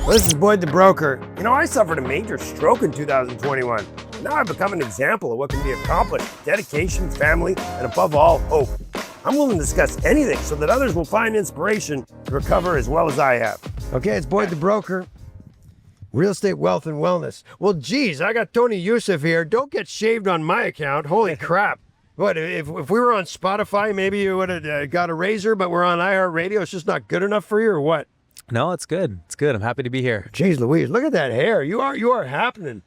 This is Boyd the Broker. You know, I suffered a major stroke in 2021. Now I've become an example of what can be accomplished with dedication, family, and above all, hope. I'm willing to discuss anything so that others will find inspiration to recover as well as I have. Okay, it's Boyd the Broker. Real estate, wealth, and wellness. Well, geez, I got Tony Yousif here. Don't get shaved on my account. Holy crap. What, if we were on Spotify, maybe you would have got a razor, but we're on iHeartRadio. It's just not good enough for you, or what? No, it's good. It's good. I'm happy to be here. Jeez Louise, look at that hair. You are happening.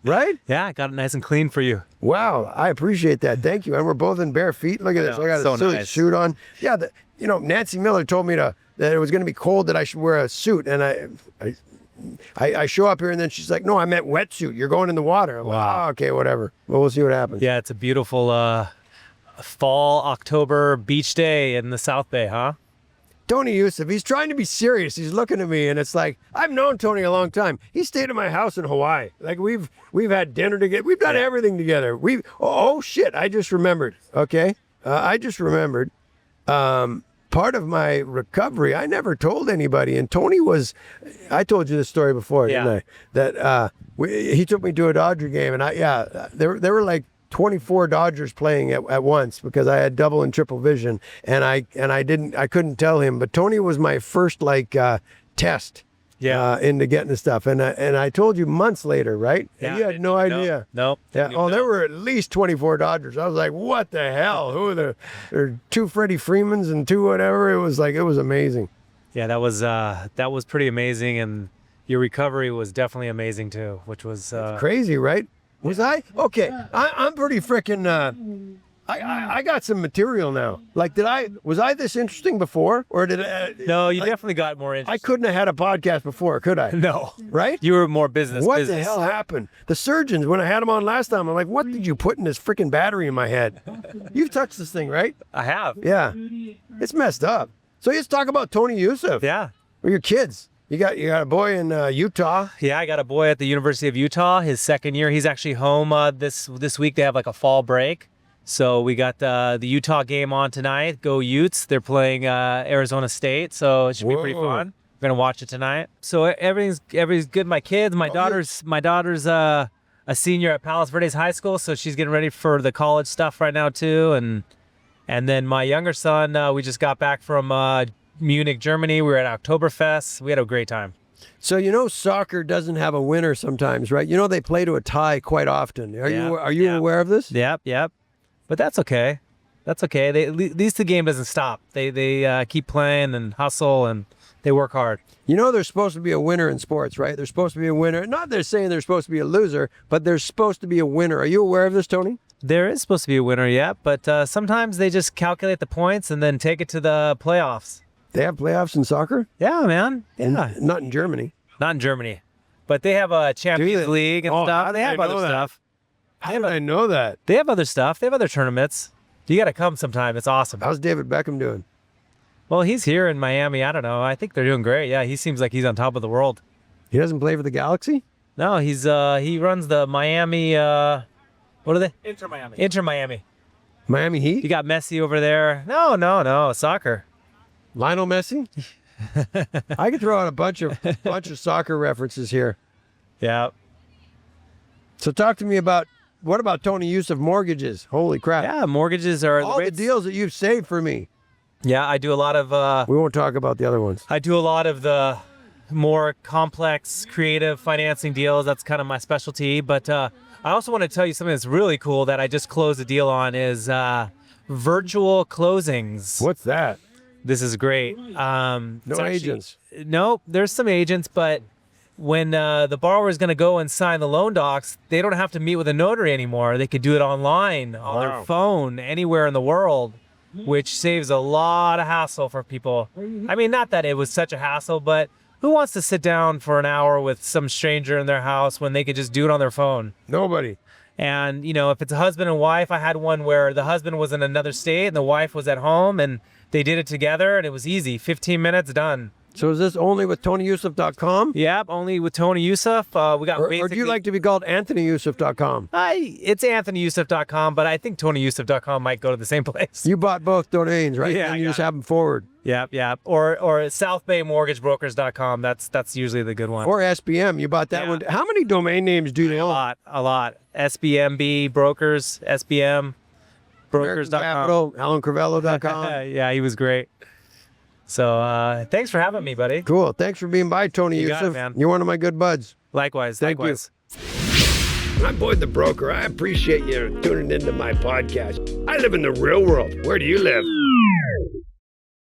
Right? Yeah, I got it nice and clean for you. Wow, I appreciate that. Thank you. And we're both in bare feet. Look at this. I got a silly suit on. Yeah, Nancy Miller told me that it was going to be cold, that I should wear a suit. And I show up here, and then she's like, no, I meant wetsuit. You're going in the water. I'm like, oh, okay, whatever. Well, we'll see what happens. Yeah, it's a beautiful fall, October beach day in the South Bay, huh? Tony Yousif, he's trying to be serious. He's looking at me, and it's like, I've known Tony a long time. He stayed at my house in Hawaii. Like, we've had dinner together. We've done everything together. Oh shit, I just remembered. Okay, I just remembered. Part of my recovery, I never told anybody, and Tony was, I told you this story before, didn't I? That he took me to a Dodger game, and there were like 24 Dodgers playing at once, because I had double and triple vision, and I couldn't tell him, but Tony was my first test into getting the stuff, and I told you months later, right? Yeah. And you had no idea. Nope. Yeah. Oh, there were at least 24 Dodgers. I was like, what the hell? Who are there are two Freddie Freemans and two whatever. It was amazing. Yeah, that was pretty amazing, and your recovery was definitely amazing too, which was crazy, right? Was I? Okay, I'm pretty freaking, I got some material now. Like, was I this interesting before? Or did I? No, you definitely got more interesting. I couldn't have had a podcast before, could I? No. Right? You were more business. What the hell happened? The surgeons, when I had them on last time, I'm like, what did you put in this freaking battery in my head? You've touched this thing, right? I have. Yeah. It's messed up. So let's talk about Tony Yousif. Yeah. Or your kids. You got a boy in Utah. Yeah, I got a boy at the University of Utah, his second year. He's actually home this week. They have like a fall break. So we got the Utah game on tonight. Go Utes. They're playing Arizona State, so it should be pretty fun. We're going to watch it tonight. So everything's good. My kids, my daughter's a senior at Palos Verdes High School, so she's getting ready for the college stuff right now too. And then my younger son, we just got back from Munich, Germany. We were at Oktoberfest. We had a great time. So soccer doesn't have a winner sometimes, right? They play to a tie quite often. Are you aware of this? Yep. But that's okay. That's okay. At least the game doesn't stop. They keep playing and hustle, and they work hard. There's supposed to be a winner in sports, right? There's supposed to be a winner. Not they're saying there's supposed to be a loser, but there's supposed to be a winner. Are you aware of this, Tony? There is supposed to be a winner, yeah. But sometimes they just calculate the points and then take it to the playoffs. They have playoffs in soccer? Yeah, man. Yeah. Not in Germany. Not in Germany. But they have a Champions League and stuff. They have other stuff. How did I know that? They have other stuff. They have other tournaments. You got to come sometime. It's awesome. How's David Beckham doing? Well, he's here in Miami. I don't know. I think they're doing great. Yeah, he seems like he's on top of the world. He doesn't play for the Galaxy? No, he runs the Miami, what are they? Inter Miami. Inter Miami. Miami Heat? You got Messi over there. No, soccer. Lionel Messi? I could throw out a bunch of soccer references here. Yeah. So talk to me about, what about Tony Yousif mortgages? Holy crap. Yeah, mortgages are all the deals that you've saved for me. Yeah, I do a lot of we won't talk about the other ones. I do a lot of the more complex creative financing deals. That's kind of my specialty, but I also want to tell you something that's really cool that I just closed a deal on is virtual closings. What's that? This is great. No agents. No, there's some agents, but when the borrower is going to go and sign the loan docs, they don't have to meet with a notary anymore. They could do it online, on their phone, anywhere in the world, which saves a lot of hassle for people. I mean, not that it was such a hassle, but who wants to sit down for an hour with some stranger in their house when they could just do it on their phone? Nobody. And, if it's a husband and wife, I had one where the husband was in another state and the wife was at home, and they did it together, and it was easy. 15 minutes, done. So is this only with TonyYousif.com? Yep, only with Tony Yousif. We got Or do you like to be called AnthonyYousif.com? It's AnthonyYousif.com, but I think TonyYousif.com might go to the same place. You bought both domains, right? Yeah, And you I just got have them forward. Yep. Or SouthBayMortgageBrokers.com. That's usually the good one. Or SBM. You bought that Yeah. one. How many domain names do they own? A lot. SBMB Brokers, SBM American Brokers.com. Capital, AlanCravello.com. Yeah, he was great. So thanks for having me, buddy. Cool. Thanks for being by, Tony You Yousif. got it, man. You're one of my good buds. Likewise. Thank you. I'm Boyd the Broker. I appreciate you tuning into my podcast. I live in the real world. Where do you live?